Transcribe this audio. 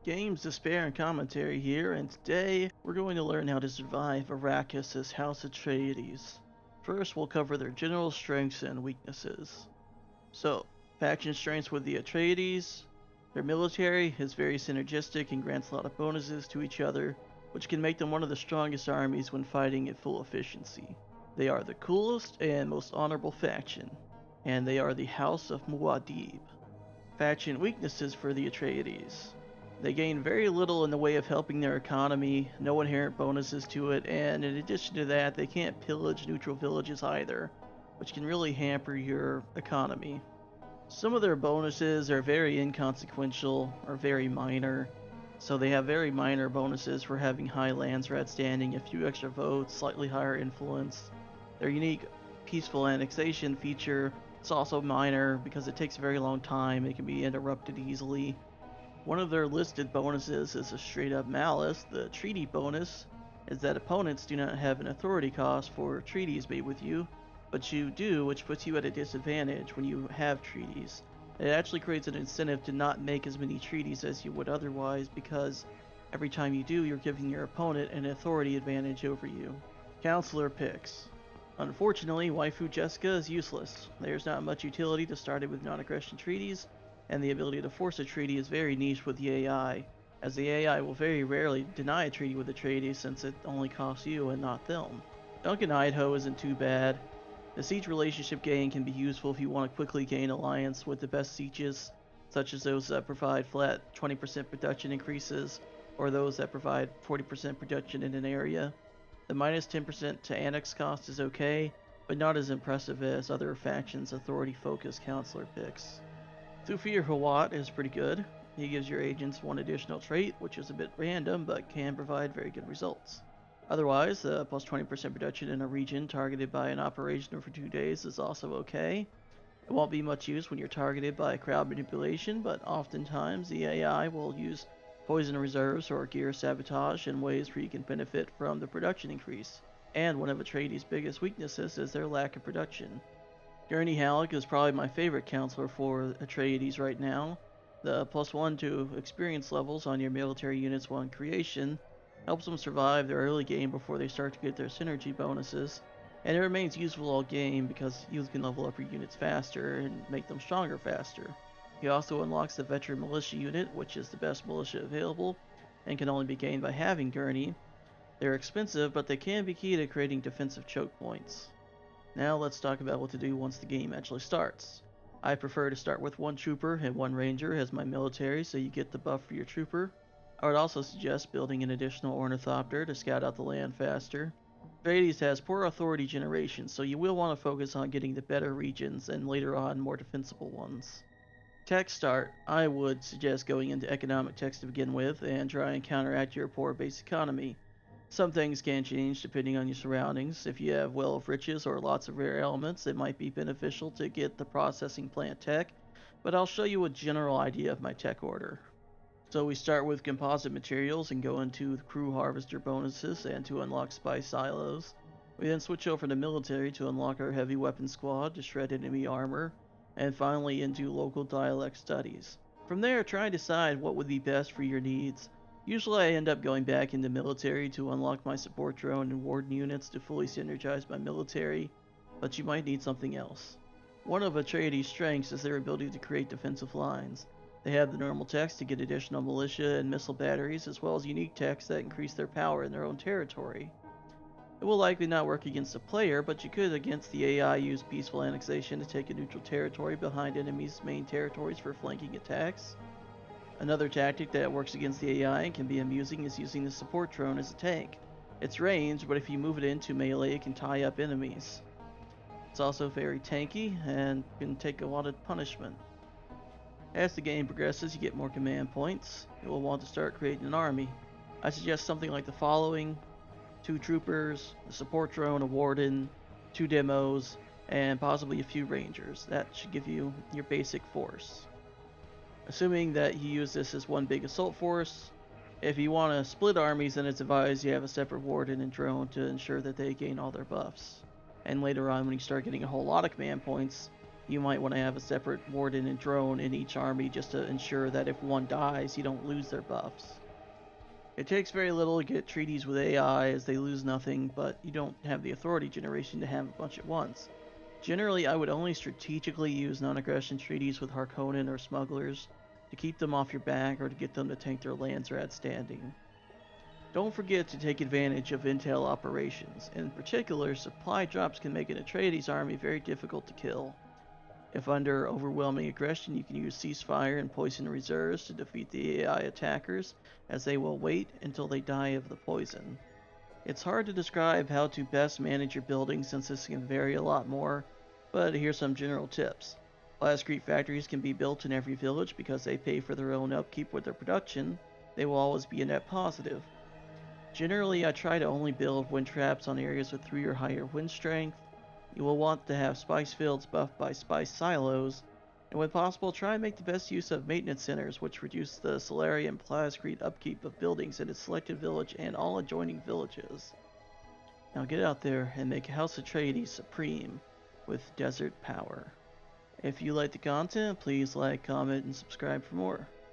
Games, Despair, and Commentary here, and today we're going to learn how to survive Arrakis' House Atreides. First, we'll cover their general strengths and weaknesses. So, faction strengths with the Atreides. Their military is very synergistic and grants a lot of bonuses to each other, which can make them one of the strongest armies when fighting at full efficiency. They are the coolest and most honorable faction, and they are the House of Muad'Dib. Faction weaknesses for the Atreides. They gain very little in the way of helping their economy, no inherent bonuses to it, and in addition to that, they can't pillage neutral villages either, which can really hamper your economy. Some of their bonuses are very inconsequential or very minor, so they have very minor bonuses for having high Landsrat standing, a few extra votes, slightly higher influence. Their unique peaceful annexation feature is also minor because it takes a very long time, it can be interrupted easily. One of their listed bonuses is a straight up malice. The treaty bonus is that opponents do not have an authority cost for treaties made with you, but you do, which puts you at a disadvantage when you have treaties. It actually creates an incentive to not make as many treaties as you would otherwise because every time you do, you're giving your opponent an authority advantage over you. Counselor picks. Unfortunately, Waifu Jessica is useless. There's not much utility to start it with non-aggression treaties, and the ability to force a treaty is very niche with the AI, as the AI will very rarely deny a treaty with a treaty since it only costs you and not them. Duncan Idaho isn't too bad. The siege relationship gain can be useful if you want to quickly gain alliance with the best sieges, such as those that provide flat 20% production increases, or those that provide 40% production in an area. The minus 10% to annex cost is okay, but not as impressive as other factions' authority-focused counselor picks. Thufir Hawat is pretty good. He gives your agents one additional trait, which is a bit random, but can provide very good results. Otherwise, plus 20% production in a region targeted by an operation for 2 days is also okay. It won't be much use when you're targeted by crowd manipulation, but oftentimes the AI will use poison reserves or gear sabotage in ways where you can benefit from the production increase. And one of Atreides' biggest weaknesses is their lack of production. Gurney Halleck is probably my favorite counselor for Atreides right now. The plus 1 to experience levels on your military units while in creation helps them survive their early game before they start to get their synergy bonuses, and it remains useful all game because you can level up your units faster and make them stronger faster. He also unlocks the Veteran Militia unit, which is the best militia available, and can only be gained by having Gurney. They're expensive, but they can be key to creating defensive choke points. Now let's talk about what to do once the game actually starts. I prefer to start with one trooper and one ranger as my military so you get the buff for your trooper. I would also suggest building an additional ornithopter to scout out the land faster. Atreides has poor authority generation, so you will want to focus on getting the better regions and later on more defensible ones. Tech start, I would suggest going into economic techs to begin with and try and counteract your poor base economy. Some things can change depending on your surroundings. If you have well of riches or lots of rare elements, it might be beneficial to get the processing plant tech, but I'll show you a general idea of my tech order. So we start with composite materials and go into the crew harvester bonuses and to unlock spice silos. We then switch over to military to unlock our heavy weapon squad to shred enemy armor, and finally into local dialect studies. From there, try and decide what would be best for your needs. Usually I end up going back into military to unlock my support drone and warden units to fully synergize my military, but you might need something else. One of Atreides' strengths is their ability to create defensive lines. They have the normal techs to get additional militia and missile batteries, as well as unique techs that increase their power in their own territory. It will likely not work against a player, but you could against the AI use peaceful annexation to take a neutral territory behind enemies' main territories for flanking attacks. Another tactic that works against the AI and can be amusing is using the support drone as a tank. It's ranged, but if you move it into melee, it can tie up enemies. It's also very tanky and can take a lot of punishment. As the game progresses, you get more command points. You will want to start creating an army. I suggest something like the following: 2 troopers, a support drone, a warden, 2 demos, and possibly a few rangers. That should give you your basic force. Assuming that you use this as one big assault force, if you want to split armies, then it's advised you have a separate warden and drone to ensure that they gain all their buffs. And later on, when you start getting a whole lot of command points, You might want to have a separate warden and drone in each army just to ensure that if one dies, you don't lose their buffs. It takes very little to get treaties with AI as they lose nothing, but you don't have the authority generation to have a bunch at once. Generally, I would only strategically use non-aggression treaties with Harkonnen or smugglers to keep them off your back or to get them to tank their lands or add standing. Don't forget to take advantage of intel operations. In particular, supply drops can make an Atreides army very difficult to kill. If under overwhelming aggression, you can use ceasefire and poison reserves to defeat the AI attackers, as they will wait until they die of the poison. It's hard to describe how to best manage your building since this can vary a lot more, but here's some general tips. Plascrete factories can be built in every village because they pay for their own upkeep with their production. They will always be a net positive. Generally, I try to only build wind traps on areas with 3 or higher wind strength. You will want to have spice fields buffed by spice silos, and when possible, try and make the best use of maintenance centers, which reduce the Solarian Plascrete upkeep of buildings in its selected village and all adjoining villages. Now get out there and make House Atreides supreme with desert power. If you like the content, please like, comment, and subscribe for more.